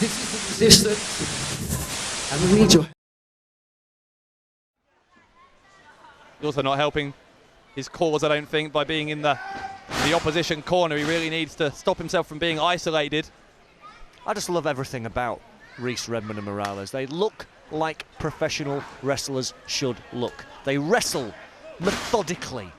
resistance, and we need your... Also not helping his cause, I don't think, by being in the opposition corner. He really needs to stop himself from being isolated. I just love everything about Reese, Redmond and Morales. They look like professional wrestlers should look. They wrestle methodically,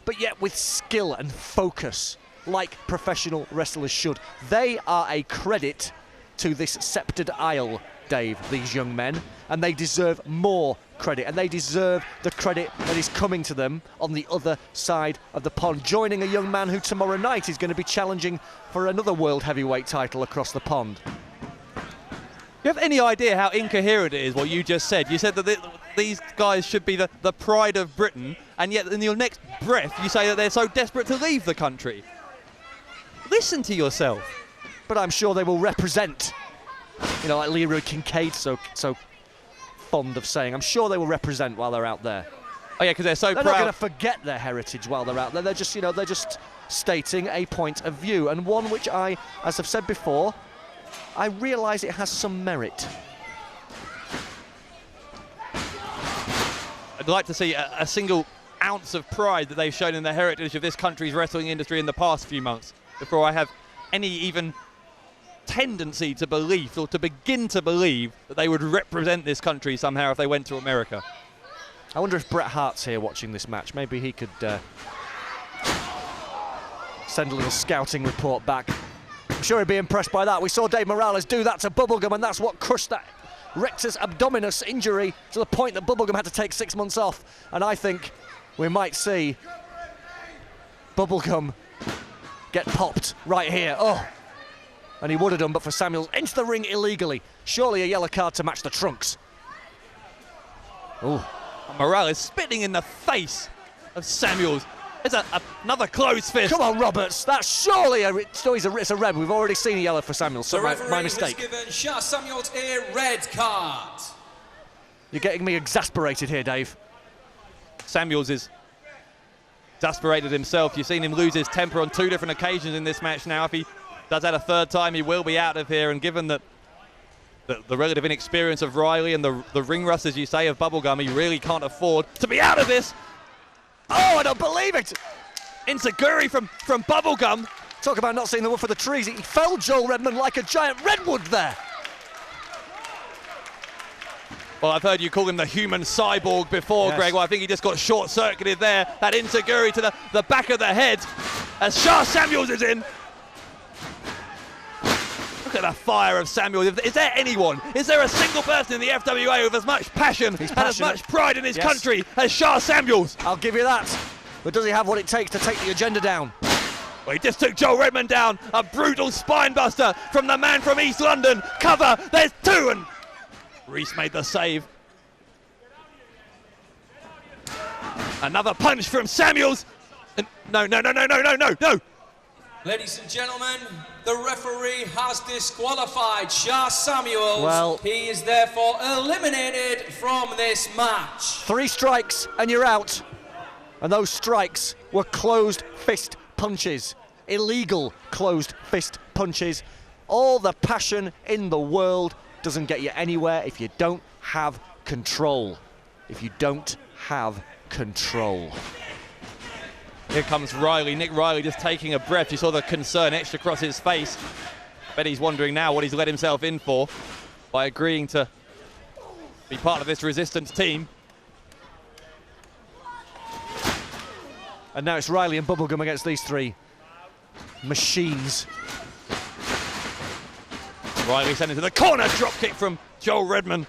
but yet with skill and focus, like professional wrestlers should. They are a credit to this sceptred isle, Dave, these young men, and they deserve more credit, and they deserve the credit that is coming to them on the other side of the pond, joining a young man who tomorrow night is going to be challenging for another world heavyweight title across the pond. Do you have any idea how incoherent it is what you just said? You said that these guys should be the pride of Britain, and yet in your next breath you say that they're so desperate to leave the country. Listen to yourself. But I'm sure they will represent, you know, like Leroy Kincaid so fond of saying. I'm sure they will represent while they're out there. Oh yeah, because they're so proud. They're not going to forget their heritage while they're out there. They're just, you know, they're just stating a point of view, and one which I, as I've said before, I realise it has some merit. I'd like to see a single ounce of pride that they've shown in the heritage of this country's wrestling industry in the past few months before I have any even tendency to believe or to begin to believe that they would represent this country somehow if they went to America. I wonder if Bret Hart's here watching this match. Maybe he could send a little scouting report back. I'm sure he'd be impressed by that. We saw Dave Morales do that to Bubblegum, and that's what crushed that rectus abdominis injury to the point that Bubblegum had to take 6 months off. And I think we might see Bubblegum get popped right here. Oh, and he would have done, but for Samuels into the ring illegally. Surely a yellow card to match the trunks. Oh, Morales spitting in the face of Samuels. There's another closed fist. Come on, Roberts. That's surely it's a red. We've already seen a yellow for Samuels, so my mistake. Has given Shah Samuels a red card. You're getting me exasperated here, Dave. Samuels is exasperated himself. You've seen him lose his temper on 2 different occasions in this match now. If he does that a 3rd time, he will be out of here. And given that the relative inexperience of Riley and the ring rust, as you say, of Bubblegum, he really can't afford to be out of this. Oh, I don't believe it! Enziguri from Bubblegum. Talk about not seeing the wood for the trees. He felled Joel Redmond like a giant redwood there. Well, I've heard you call him the human cyborg before, yes. Greg. Well, I think he just got short-circuited there. That Enziguri to the back of the head as Shah Samuels is in. Look at the fire of Samuels. Is there anyone, is there a single person in the FWA with as much passion and as much pride in his country as Shah Samuels? I'll give you that. But does he have what it takes to take the agenda down? Well, he just took Joel Redmond down. A brutal spine buster from the man from East London. Cover, there's 2, and Reese made the save. Another punch from Samuels. And no. Ladies and gentlemen, the referee has disqualified Shah Samuels. Well, he is therefore eliminated from this match. 3 strikes and you're out. And those strikes were closed fist punches. Illegal closed fist punches. All the passion in the world doesn't get you anywhere if you don't have control. If you don't have control. Here comes Riley, Nick Riley just taking a breath. You saw the concern etched across his face. I bet he's wondering now what he's let himself in for by agreeing to be part of this resistance team. And now it's Riley and Bubblegum against these 3 machines. Riley sent into the corner, drop kick from Joel Redmond.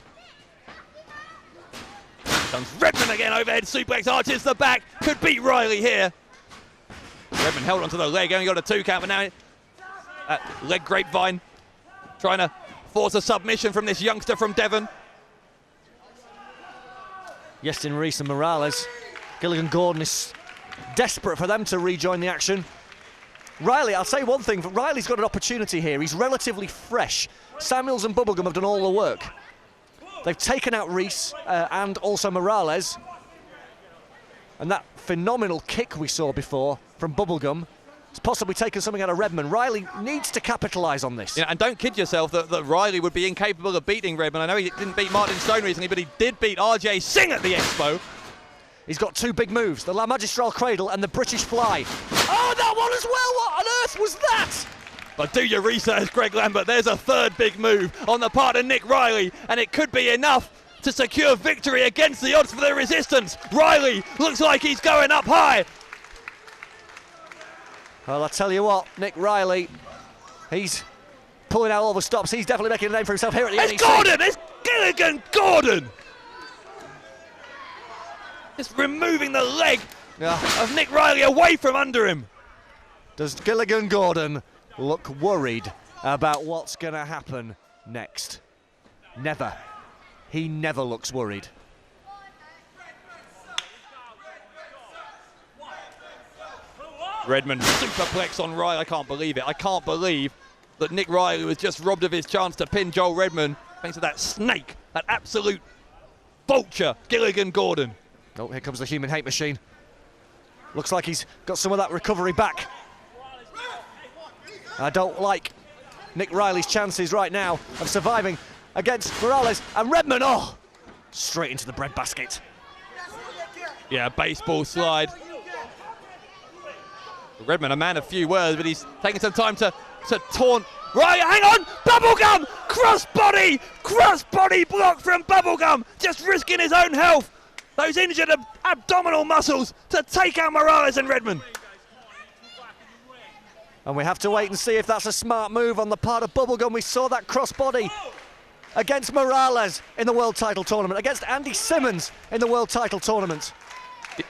Comes Redmond again, overhead suplex, arches the back, could beat Riley here. Redmond held onto the leg, only got a 2 count, but now leg grapevine, trying to force a submission from this youngster from Devon. Yestin Reese and Morales. Gilligan Gordon is desperate for them to rejoin the action. Riley, I'll say one thing, Riley's got an opportunity here. He's relatively fresh. Samuels and Bubblegum have done all the work. They've taken out Reese and also Morales. And that phenomenal kick we saw before from Bubblegum It's possibly taken something out of Redmond. Riley needs to capitalise on this. Yeah, and don't kid yourself that Riley would be incapable of beating Redmond. I know he didn't beat Martin Stone recently, but he did beat RJ Singh at the Expo. He's got two big moves, the La Magistral Cradle and the British Fly. Oh, that one as well! What on earth was that? But do your research, Greg Lambert. There's a third big move on the part of Nick Riley, and it could be enough to secure victory against the odds for the Resistance. Riley looks like he's going up high. Well, I tell you what, Nick Riley, he's pulling out all the stops. He's definitely making a name for himself here at the NEC. It's Gordon! It's Gilligan Gordon! Just removing the leg of Nick Riley away from under him. Does Gilligan Gordon look worried about what's going to happen next? Never. He never looks worried. Redmond superplex on Riley. I can't believe it. I can't believe that Nick Riley was just robbed of his chance to pin Joel Redmond thanks to that snake, that absolute vulture, Gilligan Gordon. Oh, here comes the human hate machine. Looks like he's got some of that recovery back. I don't like Nick Riley's chances right now of surviving against Morales, and Redmond, oh, straight into the breadbasket. Yeah, baseball slide. Redmond, a man of few words, but he's taking some time to taunt. Right, hang on, Bubblegum, crossbody block from Bubblegum, just risking his own health. Those injured abdominal muscles to take out Morales and Redmond. And we have to wait and see if that's a smart move on the part of Bubblegum. We saw that crossbody against Morales in the World Title Tournament, against Andy Simmons in the World Title Tournament.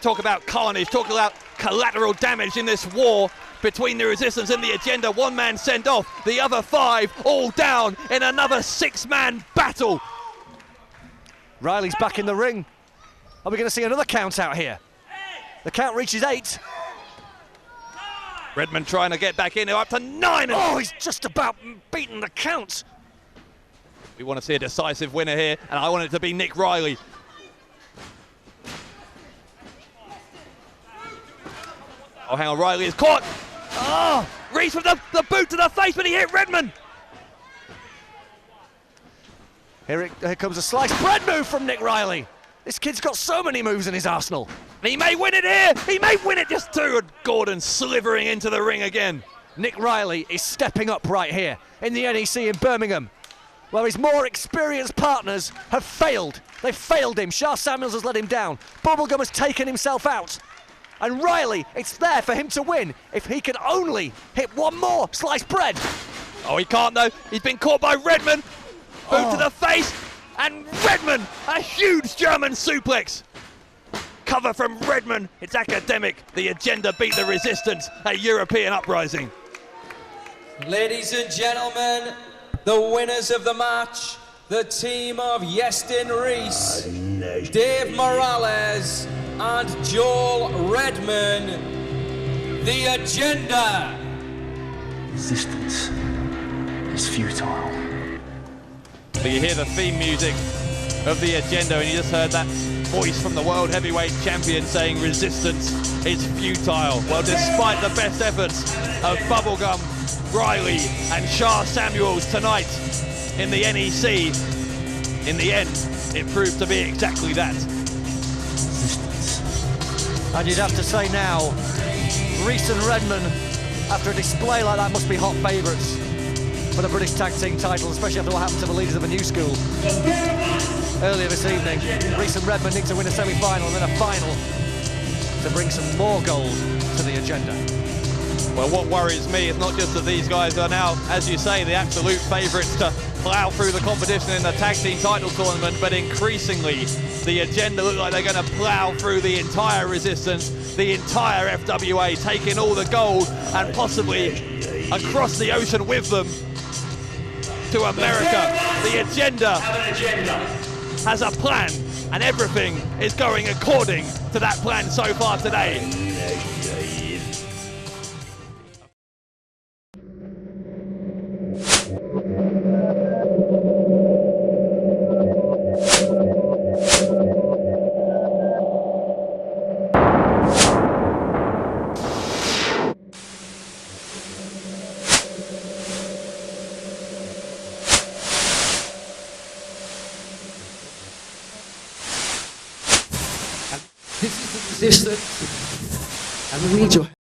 Talk about carnage, talk about collateral damage in this war between the Resistance and the Agenda. One man sent off, the other five all down in another six-man battle. Riley's back in the ring. Are we going to see another count out here? The count reaches 8. Redmond trying to get back in, they're up to 9. Oh, he's just about beaten the count. We want to see a decisive winner here, and I want it to be Nick Riley. Oh, hang on, Riley is caught. Oh, Reese with the boot to the face, but he hit Redmond. Here comes a sliced bread move from Nick Riley. This kid's got so many moves in his arsenal. He may win it here. He may win it just two. And Gordon slithering into the ring again. Nick Riley is stepping up right here in the NEC in Birmingham, where his more experienced partners have failed. They've failed him. Shah Samuels has let him down. Bubblegum has taken himself out. And Riley, it's there for him to win if he can only hit one more sliced bread. Oh, he can't though. He's been caught by Redmond. Boot to the face. And Redmond, a huge German suplex. Cover from Redmond. It's academic. The Agenda beat the Resistance, a European uprising. Ladies and gentlemen, the winners of the match, the team of Yestin Reese, Dave Morales, and Joel Redmond. The Agenda. Resistance is futile. So you hear the theme music of the Agenda, and you just heard that voice from the World Heavyweight Champion saying resistance is futile. Well, despite the best efforts of Bubblegum, Riley and Shah Samuels tonight in the NEC, in the end, it proved to be exactly that. And you'd have to say now, Reese and Redmond, after a display like that, must be hot favourites for the British Tag Team title, especially after what happened to the leaders of a new school earlier this evening. Reese and Redmond need to win a semi-final and then a final to bring some more gold to the Agenda. Well, what worries me is not just that these guys are now, as you say, the absolute favourites to plough through the competition in the Tag Team title tournament, but increasingly the Agenda look like they're going to plough through the entire Resistance, the entire FWA, taking all the gold and possibly across the ocean with them to America. The Agenda has a plan, and everything is going according to that plan so far today. This and we need your